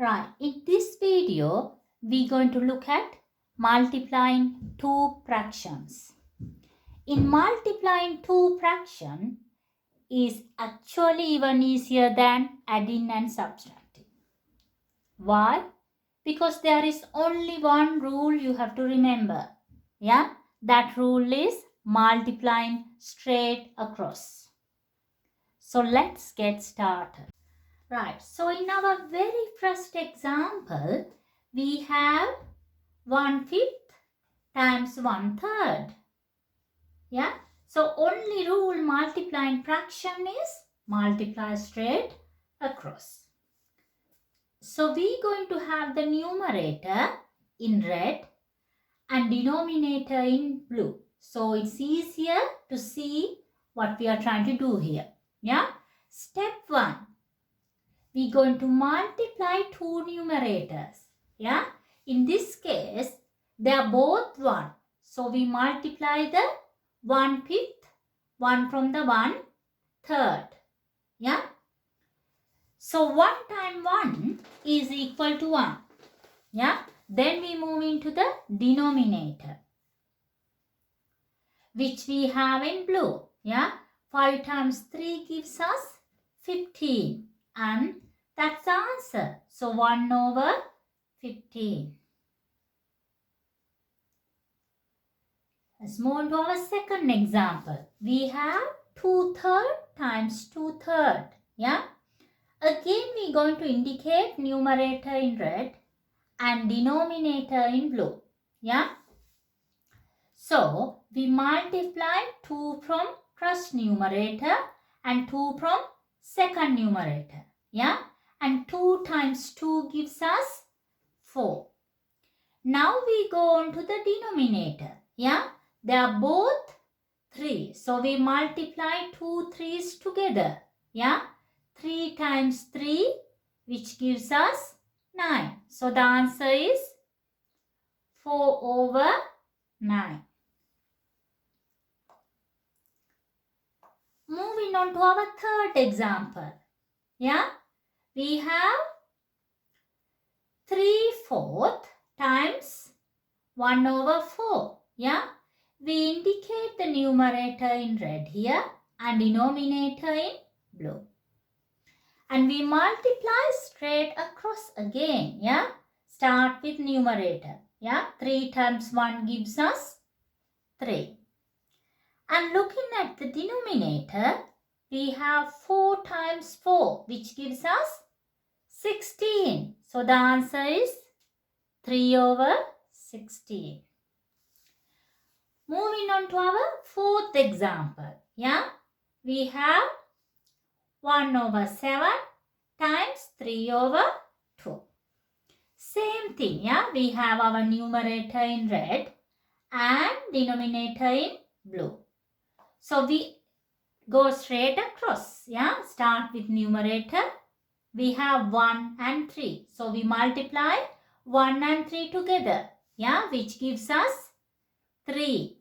Right, in this video, we're going to look at multiplying two fractions. In multiplying two fractions is actually even easier than adding and subtracting. Why? Because there is only one rule you have to remember. Yeah, that rule is multiplying straight across. So let's get started. Right, so in our very first example, we have 1/5 times 1/3. Yeah, so only rule multiplying fraction is multiply straight across. So we're going to have the numerator in red and denominator in blue. So it's easier to see what we are trying to do here. Yeah, step 1. We're going to multiply two numerators. Yeah, in this case, they are both 1. So we multiply the 1/5, 1 from the 1/3. Yeah. So 1 times 1 is equal to 1. Yeah. Then we move into the denominator, which we have in blue. Yeah. 5 times 3 gives us 15. And that's the answer. So 1/15. Let's move on to our second example. We have 2/3 times 2/3. Yeah. Again, we're going to indicate numerator in red and denominator in blue. Yeah. So we multiply 2 from first numerator and 2 from second numerator. Yeah. And 2 times 2 gives us 4. Now we go on to the denominator. Yeah. They are both 3. So we multiply 2 3's together. Yeah. 3 times 3, which gives us 9. So the answer is 4/9. Moving on to our third example. Yeah. We have 3/4 times 1/4. Yeah. We indicate the numerator in red here and denominator in blue. And we multiply straight across again. Yeah. Start with numerator. Yeah. 3 times 1 gives us 3. And looking at the denominator, we have 4 times 4, which gives us 16. So the answer is 3/16. Moving on to our fourth example. Yeah. We have 1/7 times 3/2. Same thing. Yeah. We have our numerator in red and denominator in blue. So we go straight across. Yeah. Start with numerator. We have 1 and 3. So we multiply 1 and 3 together. Yeah. Which gives us 3.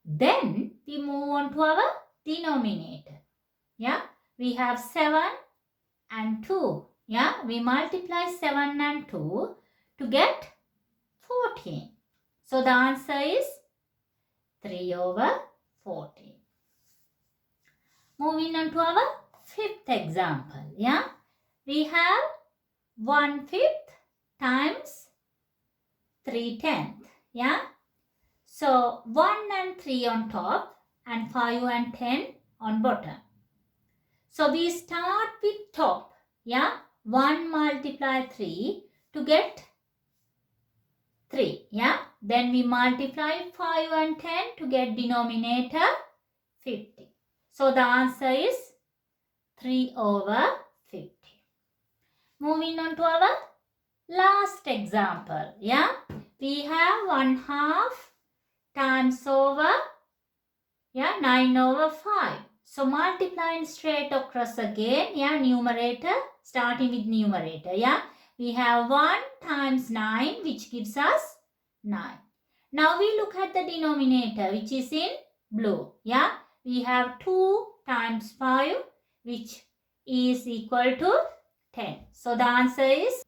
Then we move on to our denominator. Yeah. We have 7 and 2. Yeah. We multiply 7 and 2 to get 14. So the answer is 3/14. Moving on to our fifth example. Yeah. We have 1/5 times 3/10. Yeah. So 1 and 3 on top and 5 and 10 on bottom. So we start with top. Yeah. 1 multiply 3 to get 3. Yeah. Then we multiply 5 and 10 to get denominator 50. So the answer is 3/50. Moving on to our last example. Yeah. We have 1/2 times over 9/5. So multiplying straight across again. Yeah. Numerator. Starting with numerator. Yeah. We have 1 times 9, which gives us 9. Now we look at the denominator, which is in blue. Yeah. We have 2 times 5, which is equal to 10. So the answer is